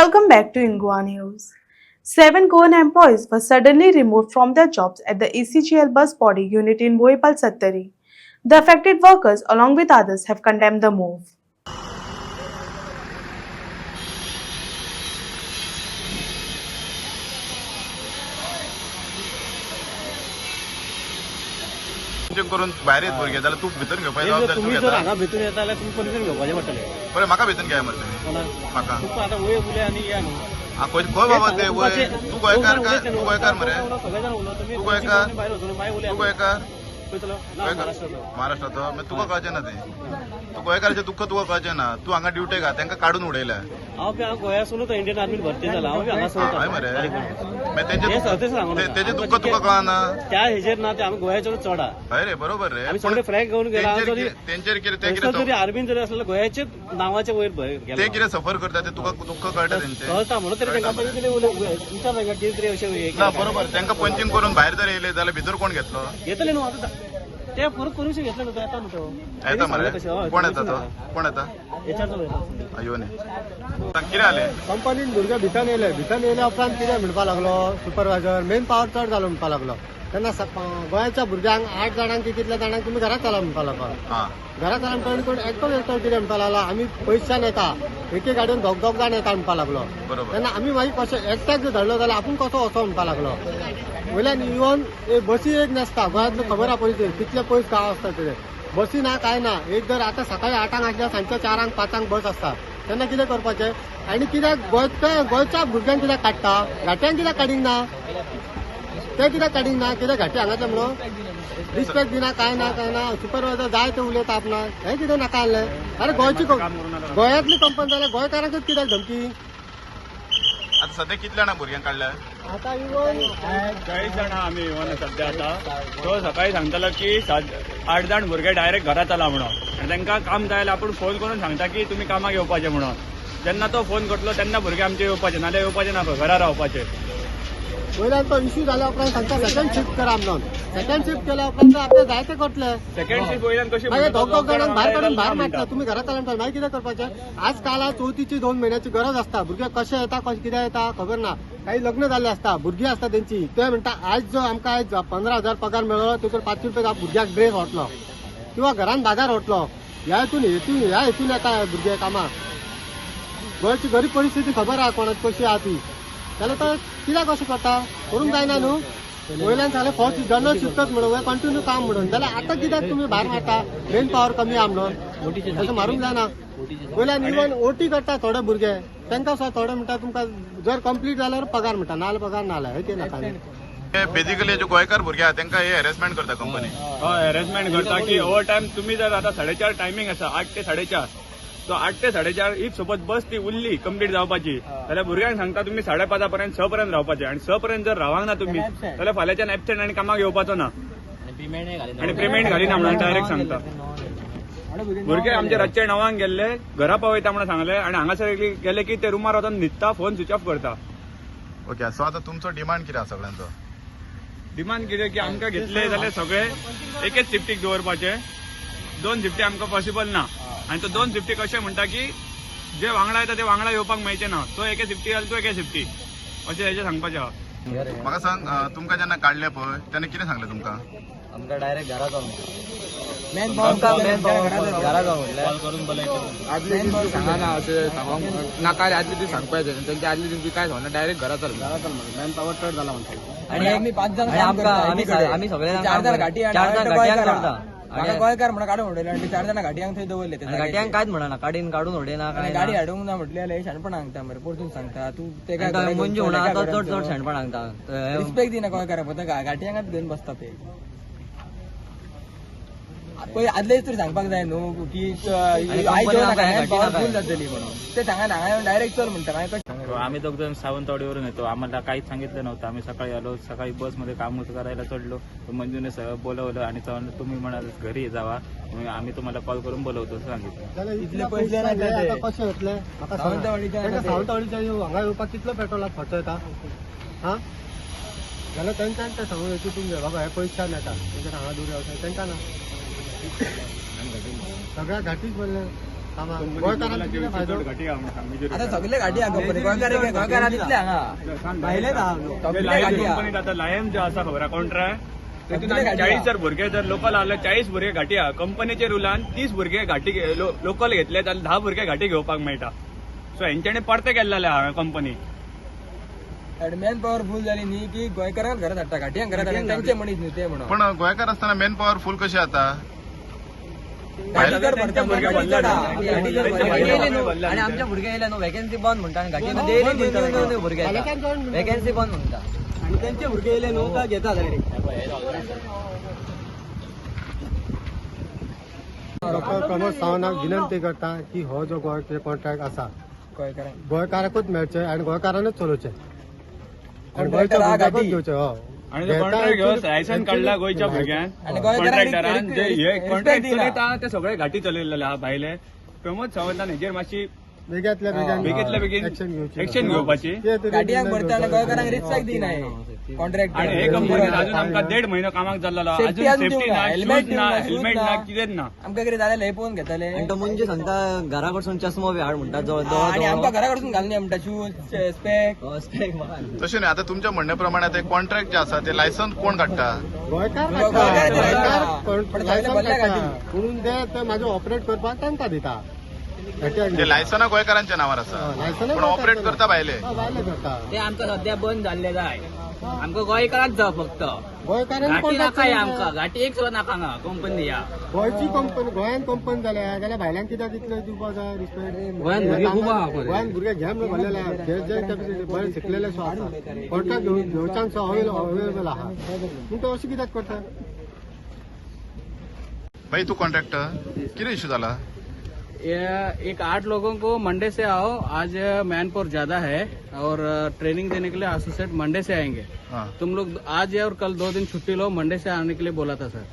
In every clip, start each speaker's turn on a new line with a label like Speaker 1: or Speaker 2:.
Speaker 1: Welcome back to Ingua News. 7 Goan employees were suddenly removed from their jobs at the ECGL bus body unit in Boipal Sattari. The affected workers, along with others, have condemned the move.
Speaker 2: करून बाहेर येत भुरगे जाल्यार तूं भितर घेवपाची जबाबदारी
Speaker 3: तुम्ही जर हांगा भितर येता जाल्यार तुमी परमिशन घेवपाचें पडटलें.
Speaker 2: बरें म्हाका भितर घ्या मरे म्हाका
Speaker 3: तुका आतां वयर उलय आनी या न्हू.
Speaker 2: खंय बाबा ते वय तूं गोंयकार काय तूं गोंयकार मरे
Speaker 3: सगळे जाण उलय तुमी
Speaker 2: तूं गोंयकार
Speaker 3: भायर वचून मागीर उलया.
Speaker 2: तूं गोंयकार
Speaker 3: पयतलो ना महाराष्ट्राचो.
Speaker 2: महाराष्ट्राचो मागीर तुका कळचें ना तें तूं गोंयकाराचें दुख्ख तुका कळचें ना तूं हांगा ड्युटेक घा तांकां काडून उडयल्या
Speaker 3: हांव गोंयासूनच इंडियन आर्मीत भरती जाला. हांव हांगा
Speaker 2: हय मरे मागीर
Speaker 3: हे सरते सांगून
Speaker 2: तेजें दुख्ख तुका कळना
Speaker 3: त्या हेजेर ना ते आमी गोंयाचेरूच चडा.
Speaker 2: हय रे बरोबर रे
Speaker 3: आमी सगळे फ्लॅग घेवन गेला जरी
Speaker 2: तेंचेर कितें ते
Speaker 3: जरी
Speaker 2: कितें
Speaker 3: आर्मीन जरी आसलें गोंयाचेच नांवाचे वयर
Speaker 2: ते कितें सफर करता ते तुका दुख्ख कळटा तेंचें
Speaker 3: कळटा म्हणून तरी तांकां पयलीं कितें विचार नाका कितें तरी अशें
Speaker 2: ना बरोबर तांकां पंचिंग करून भायर जर येयले जाल्यार भितर कोण घेतलो
Speaker 3: घेतले न्हू आतां ते परत परमिशन घेतले न्हू येता न्हू तो
Speaker 2: येता मरे कोण येता तो कोण येता
Speaker 3: हेच्याचो
Speaker 2: येवन कितें जालें
Speaker 4: कंपनीन भुरगे भितर येयले उपरांत कितें म्हणपा लागलो सुपरवायझर मेन पावर चड जालो म्हणपा लागलो तेन्ना गोंयच्या भुरग्यांक 8 जाणांक कितल्या जाणांक तुमी घरा चला म्हणपा लागलो.
Speaker 2: हां
Speaker 4: घरा चला म्हणटा कोण एकटो कितें म्हणपा लागलो आमी पयशान येता एके गाडयेन दोग जाण येता म्हणपा लागलो.
Speaker 2: बरोबर
Speaker 4: तेन्ना आमी मागीर कशें एकट्याक जर धरलो जाल्यार आपूण कसो वचो म्हणपा लागलो. वयल्यान इवन बसी एक नासता गोंयांतलो खबर आहा पयलीं कितले पयस गांव आसता ते बसी ना काय ना. एक जर आतां सकाळीं 8 आसल्यार सांजच्या 4 5 बस आसता तेन्ना कितें करपाचें आनी कित्याक गोंयच्या भुरग्यांक कित्याक काडटा घाट्यांक कित्याक काडींक ना ते कित्याक काडींक ना कित्याक घाटी हांगाचे म्हणून रिस्पेक्ट दिना काय ना सुपरवायझर जाय ते उलयता आपणाक हें कितें नाका आहलें. अरे गोंयांतली कंपनी जाल्यार गोंयकारांकूच कित्याक धमकी.
Speaker 2: आतां सध्या कितले जाणां भुरग्यांक काडल्या
Speaker 4: आतां इवन
Speaker 3: 40 जाणां आमी इवन सध्या आतां तो सकाळीं सांगतालो की 8 जाण भुरगे डायरेक्ट घरा चला म्हणून आनी तांकां काम जाय जाल्यार आपूण फोन करून सांगता की तुमी कामाक येवपाचें म्हणून. जेन्ना तो फोन करतलो तेन्ना भुरगे आमचे येवपाचे नाल्यार येवपाचे ना घरा रावपाचे.
Speaker 4: वयल्यान तो इश्यू जाल्या उपरांत सांगता सेकंड शिफ्ट करा म्हणून. सेकंड शिफ्ट केल्या उपरांत आपले जाय ते करतले.
Speaker 3: सेकंड शिफ्ट वयल्यान कशी
Speaker 4: मागीर दोग जाणांक भायर काडून भायर मारता तुमी घरा चला म्हणटा मागीर कितें करपाचें. आज काल चवथीची 2 म्हयन्याची गरज आसता भुरगे कशे येता कितें येता खबर ना. काही लग्न जाल्ले आसता भुरगीं आसता तेंची ते म्हणटा आज जो आमकां आज 15,000 पगार मेळ्ळो तातूंत 500 रुपया भुरग्याक ड्रेस व्हरतलो किंवा घरान बाजार व्हरतलो ह्या हितून येता भुरगे कामाक. गोंयची गरीब परिस्थिती खबर आहा कोणाची कशी आहा ती जाल्यार तो कित्याक अशें करता करूंक जायना न्हू. वयल्यान जाल्यार फर्स्ट जनरल शिफ्टच म्हणून कंटिन्यू काम म्हणून जाल्यार आतां कित्याक तुमी भायर मारता मेन पावर कमी आहा म्हणून तशें मारूंक जायना. वयल्यान इवन ओटी करता थोडे भुरगे तांकां सुद्दां थोडे म्हणटा तुमकां जर कंप्लीट जाल्यार पगार म्हणटा नाल्यार पगार नाल्यार हे नाका.
Speaker 2: बेसिकली जे गोंयकार भुरगे आहा तांकां हे हॅरेसमेंट करता कंपनी.
Speaker 3: हय हॅरेसमेंट करता की ओव्हर टायम तुमी जर आतां 4:30 टायमींग आसा 8 ते 4:30 सो 8 ते 4:30 इफ सपोज बस ती उरली कंप्लीट जावपाची जाल्यार भुरग्यांक सांगता तुमी 5:30 पर्यंत 6 पर्यंत रावपाचे आनी 6 पर्यंत जर रावंक ना तुमी जाल्यार फाल्यांच्यान एबसेंट आनी कामाक येवपाचो ना आनी पेमेंट घालिना म्हणून डायरेक्ट सांगता. भुरगे आमचे रातचे 9 गेल्ले घरा पावयता म्हणून सांगले आनी हांगासर गेले की ते रुमार वचून न्हिदता फोन स्विच ऑफ करता.
Speaker 2: ओके सो आतां तुमचो डिमांड कितें आहा सगळ्यांचो.
Speaker 3: डिमांड कितें की आमकां घेतले जाल्यार सगळे एकच शिफ्टीक दवरपाचे 2 शिफ्टी आमकां पॉसिबल ना आनी तो 2 शिफ्टी कशें म्हणटा की जे वांगडा येता ते वांगडा येवपाक मेळचे ना. तो एके शिफ्टी जाल्यार तूं एके शिफ्टी अशें हेजें सांगपाचें आहा.
Speaker 2: म्हाका सांग तुमकां जेन्ना काडले पळय तेन्ना कितें सांगलें तुमकां.
Speaker 5: आमकां डायरेक्ट घरा जावन घरा जावन कॉल करून आदले दीस सांगाना अशें सांगूंक नाका आदले दीस सांगपाचें तेंचे आदले दीस काय सांगना डायरेक्ट घरा चल
Speaker 4: मॅन पावर चड जाला म्हणटा.
Speaker 5: आणि आमी 5 जाण आमी सगळे 4 जाण गाटयांक काडटा
Speaker 6: गोंयकार म्हणून काडून उडयले आनी 4 जाणां गाटयांक थंय दवरले.
Speaker 5: गाटयांक कांयच म्हणना काडून उडयना काय
Speaker 6: गाडी हाडूंक ना म्हटले जाल्यार शाणपण सांगता मरे परतून सांगता तू ते काय
Speaker 5: मंजू म्हणा चड शेणपण सांगता
Speaker 6: रिस्पेक्ट दिना गोंयकारांक गाटयांकच घेवन बसता ते. पळय आदले तरी सांगपाक जाय न्हू की पावरफुल जातली म्हणून ते सांगाना हांगा डायरेक्ट चल म्हणटा मागीर कशें.
Speaker 3: आम्ही 2 जण सावंतवाडीवरून येतो. आम्हाला काहीच सांगितलं नव्हतं. आम्ही सकाळी आलो सकाळी बसमध्ये काम करायला चढलो मंजूने बोलवलं आणि तुम्ही म्हणाल घरी जावा आम्ही तुम्हाला कॉल करून बोलवतो सांगितलं.
Speaker 4: इतले पयशे नाही कशें येतले सावंतवाडीच्या हांगा येवपाक कितलो पेट्रोलाक खर्च येता हा जाल्यार तेंच्यान ते सांगून तुमगे बाबा हे पयशान येता तेंच्या हांगा दूर येवता तेंकां ना सगळ्या घाटीच बोलले कामाक
Speaker 3: कंपनी
Speaker 4: गोंयकारांना
Speaker 3: तुम्हाला
Speaker 4: किती फायदो
Speaker 3: चड घाटी आहा सांगली
Speaker 6: आता सगळे गाडी हा कंपनी गोंयकार दिसले हांगा भायलेच आहा सगळे गाडी हा
Speaker 3: कंपनीत आता लायम जे आसा खबर कॉन्ट्रॅक्ट
Speaker 6: सगळे
Speaker 3: तितून
Speaker 6: गाठी
Speaker 3: 40
Speaker 6: हा.
Speaker 3: जर भुरगे जर लोकल आले 40 भुरगे घाटी आहा कंपनीच्या रुलान 30 भुरगे घाटी लोकल घेतले जाल्यार 10 भुरगे घाटी घेवपाक मेळटा सो हेंच्यानी परते केल्ले आहा कंपनी
Speaker 6: मॅन पॉवर फुल झाली न्ही की गोंयकारांक घरात हाडटा घाटयांक घरात हाडटा तांचे मनीस न्ही ते म्हणून
Speaker 2: पण गोंयकार असताना मेन पॉवर फुल कशी आता
Speaker 6: गाडी जर भरता
Speaker 3: भुरगे
Speaker 6: गाडी
Speaker 3: भरला
Speaker 6: चड हा.
Speaker 3: ना.
Speaker 6: गाडी जर
Speaker 3: त्यांचे
Speaker 6: भरता
Speaker 3: भुरगे
Speaker 6: गेले
Speaker 3: भरला
Speaker 6: न्हू.
Speaker 3: ना.
Speaker 6: आणि आमच्या भुरगे येयले न्हू वॅकन्सी बंद म्हणटा आणि गाडी डेली भुरगे वॅकन्सी बंद म्हणटा आणि त्यांचे भुरगे येयले न्हू का घेता
Speaker 4: डॉक्टर प्रमोद सावंताक विनंती करता की हो जो गोंय कॉन्ट्रॅक्ट आसा
Speaker 6: गोंयकारांक
Speaker 4: गोंयकाराकूच मेळचे आणि गोंयकारानच चलोवचे आणि
Speaker 6: कॉन्ट्रॅक्टर
Speaker 4: गोंयच्या
Speaker 6: हा
Speaker 4: भुरग्याकूच
Speaker 6: गाडी.
Speaker 4: घेवचे हो
Speaker 3: आणि तो कॉन्ट्रॅक्ट घेवन लायसन काढला गोंयच्या भुरग्यान
Speaker 6: आणि गोंयकारांनी
Speaker 3: कॉन्ट्रॅक्टरान जे हे
Speaker 6: रिस्पेक्ट
Speaker 3: कॉन्ट्रॅक्ट
Speaker 6: दिला.
Speaker 3: चलयता ते सगळे घाटी चलयलेले आहा भायले प्रमोद सावंतान हेजेर मातशी
Speaker 4: बेग्यातल्या
Speaker 3: बेगीतल्या बेगीन एक्शन घेवपाची
Speaker 6: गाडयांक भरता आणि गोंयकारांक रिस्पेक्ट दिनाय कॉन्ट्रॅक्ट
Speaker 3: आणि हे कंपनीत अजून आमकां 1.5 महिनो कामाक जाल्लो अजून
Speaker 6: Safety अजून
Speaker 3: सेफ्टी
Speaker 6: दिवना,
Speaker 3: ना
Speaker 6: helmet
Speaker 3: शूज ना
Speaker 6: दिवना,
Speaker 3: हेल्मेट
Speaker 6: shoes
Speaker 3: ना
Speaker 6: ना.
Speaker 3: कितेंच ना
Speaker 6: आमकां कितें जाल्यार हे पळोवन घेतले
Speaker 7: आणि तो म्हणजे सांगता घरा कडसून चष्मो बी हाड म्हणटा
Speaker 6: आणि आमकां घरा कडसून घालून म्हणटा शूज स्पेक
Speaker 2: तशें न्ही आता तुमच्या म्हणण्याप्रमाणे आता कॉन्ट्रॅक्ट जे आसा ते लायसन कोण काडटा
Speaker 4: गोंयकार
Speaker 6: गोंयकार
Speaker 4: गोंयकार
Speaker 6: सगळे बदल्या गाडी.
Speaker 4: म्हणून ते माझे ऑपरेट करपाक तांकां दिता
Speaker 2: ते लायसना गोंयकारांच्या नावार आसा पण ऑपरेट करता भायले
Speaker 4: भायले करता
Speaker 8: ते आमकां सध्या बंद जाल्ले जाय आमकां गोंयकारांच जाव फक्त
Speaker 4: गोंयकारांनी
Speaker 8: घाटी
Speaker 4: contract
Speaker 8: नाका
Speaker 4: केला.
Speaker 8: आमकां घाटी एक सुद्दां नाका हांगा कंपनी या
Speaker 4: गोंयची कंपनी गोंयान कंपनी जाल्यार भायल्यान कित्याक इतले दिवपाक जाय रिस्पेक्ट
Speaker 8: गोंयान भुरगे खूब आहा पळय.
Speaker 4: गोंयान भुरगे घेवन भरलेले आहा जे कॅपेसिटी बरे शिकलेले सो आसा कॉन्ट्रॅक्ट घेवच्यांक सो अवेलेबल आहा पूण तो अशें कित्याक करता
Speaker 2: भाई तू कॉन्ट्रॅक्टर कितें इश्यू जाला
Speaker 9: एक 8 लोगों को मंडे से आओ आज मैन पावर ज्यादा है और ट्रेनिंग देने के लिए एसोसिएट मंडे से आएंगे
Speaker 2: हां
Speaker 9: तुम लोग आज और कल 2 दिन छुट्टी लो मंडे से आने के लिए बोला था सर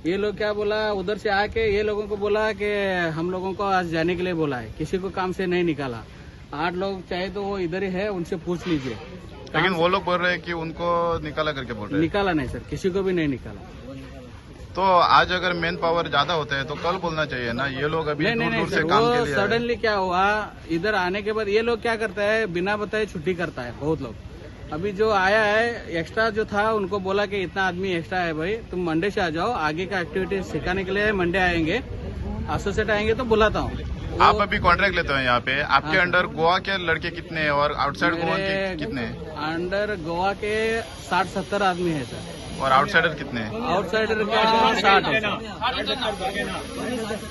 Speaker 9: ये लोग क्या बोला उधर से आके ये लोगों को बोला कि हम लोगों को आज जाने के लिए बोला है किसी को काम से नहीं निकाला 8 लोग चाहे तो वो इधर ही है उनसे पूछ लीजिए
Speaker 2: लेकिन वो लोग बोल रहे हैं कि उनको निकाला करके बोल रहे हैं
Speaker 9: निकाला नहीं सर किसी को भी नहीं निकाला
Speaker 2: तो आज अगर मेन पावर ज्यादा होता है तो कल बोलना चाहिए ना ये लोग अभी
Speaker 9: नहीं
Speaker 2: दूर
Speaker 9: नहीं
Speaker 2: दूर
Speaker 9: नहीं
Speaker 2: से
Speaker 9: सर
Speaker 2: काम
Speaker 9: वो
Speaker 2: के लिए आए।
Speaker 9: सडनली क्या हुआ इधर आने के बाद ये लोग क्या करता है बिना बताए छुट्टी करता है बहुत लोग अभी जो आया है एक्स्ट्रा जो था उनको बोला कि इतना आदमी एक्स्ट्रा है भाई तुम मंडे से आ जाओ आगे का एक्टिविटी सिखाने के लिए मंडे आएंगे एसोसिएट आएंगे तो बुलाता हूँ
Speaker 2: आप अभी कॉन्ट्रैक्ट लेते हो यहाँ पे आपके अंडर गोवा के लड़के कितने हैं और आउटसाइड गोवा के कितने हैं
Speaker 9: अंडर गोवा के 60-70 आदमी है सर
Speaker 2: और आउटसाइडर कितने हैं
Speaker 9: आउटसाइडर का 60 है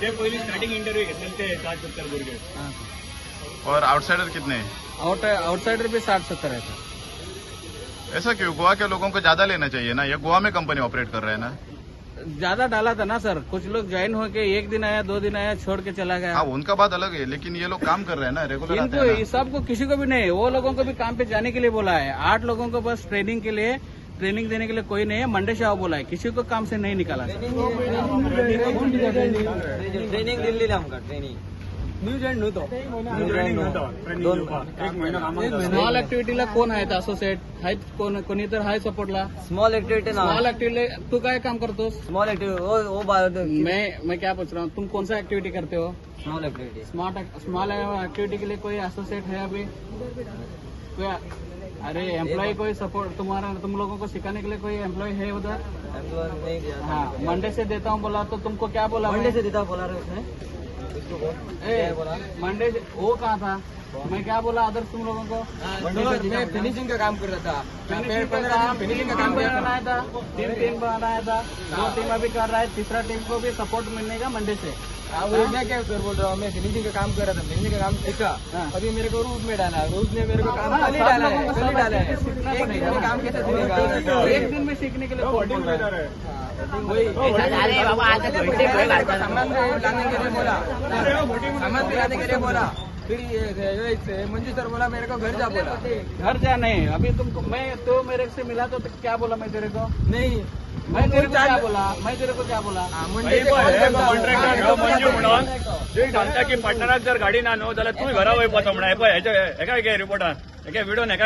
Speaker 3: जे पहिली स्टार्टिंग इंटरव्ह्यू घेतलेले ते 60-70 भुरगे
Speaker 2: और आउटसाइडर कितने हैं
Speaker 9: आउटसाइडर भी 60-70 है सर
Speaker 2: ऐसा क्यों गोवा के लोगों को ज्यादा लेना चाहिए ना ये गोवा में कंपनी ऑपरेट कर रहे हैं ना
Speaker 9: ज्यादा डाला था ना सर कुछ लोग ज्वाइन होके 1 दिन आया 2 दिन आया छोड़ के चला गया
Speaker 2: हाँ उनका बात अलग है लेकिन ये लोग काम कर रहे हैं ना रेगुलर आते
Speaker 9: इनको
Speaker 2: हैं ना।
Speaker 9: सबको किसी को भी नहीं वो लोगों को भी काम पे जाने के लिए बोला है 8 लोगों को बस ट्रेनिंग के लिए ट्रेनिंग देने के लिए कोई नहीं है मंडे से आओ बोला है किसी को काम से नहीं निकाला
Speaker 6: ट्रेनिंग दिल्लीला आमकां ट्रेनिंग न्यू जॉईन न्हू तो
Speaker 3: एक महिना कामाक
Speaker 9: स्मॉल ऍक्टिव्हिटीला कोण आहेत असोसिएट आहेत कोणी तर आहे सपोर्टला
Speaker 6: स्मॉल एक्टिविटी ना
Speaker 9: स्मॉल ऍक्टिव्हिटी तू काय काम करतोस
Speaker 6: स्मॉल एक्टिविटी वो
Speaker 9: मैं क्या पूछ रहा हूँ तुम कौन सा एक्टिविटी करते हो
Speaker 6: स्मॉल एक्टिविटी
Speaker 9: स्मॉल एक्टिविटी के लिए कोई एसोसिएट है अभी कोई अरे एम्प्लॉय कोई सपोर्ट तुम लोगों को सिखाने के लिए कोई एम्प्लॉय है उधर हाँ मंडे से देता हूँ बोला तो तुमको क्या बोला
Speaker 6: मंडे से देता बोला रहे उसने
Speaker 9: मंडे से वो कहाँ था मैं क्या बोला अदर तुम लोगों को
Speaker 6: मैं फिनिशिंग का काम कर रहा था
Speaker 9: फिनिशिंग का काम बनाया था टीम बनाया था 2 टीम अभी कर रहा है तीसरा टीम को भी सपोर्ट मिलने का मंडे से
Speaker 6: मैं क्या कर बोल रहा हूँ मैं फिनिशिंग का काम कर रहा था फिनिशिंग का काम सीखा अभी मेरे को रूप में डाला रूप ने मेरे को काम कल ही डाला है एक दिन में काम कैसे सीखेगा
Speaker 9: 1 दिन में सीखने के लिए कौन बोल रहा है
Speaker 8: अरे बाबा आता
Speaker 6: सामान लाने के लिए बोला सामान भी लाने के लिए बोला फिर मंजू सर बोला मेरे को घर जा बोला
Speaker 9: घर जा नहीं अभी तुमको मैं तो मेरे से मिला तो क्या बोला मैं तेरे को
Speaker 6: नहीं
Speaker 9: मैं तेरे को क्या बोला मैं तेरे को क्या बोला
Speaker 3: कॉन्ट्रॅक्टर मंजू म्हणून जे सांगता की पार्टनराक जर गाडी ना न्हू जाल्यार तुम्ही घरा वयपाचो म्हणा एका रिपोर्टान एका व्हिडिओन एका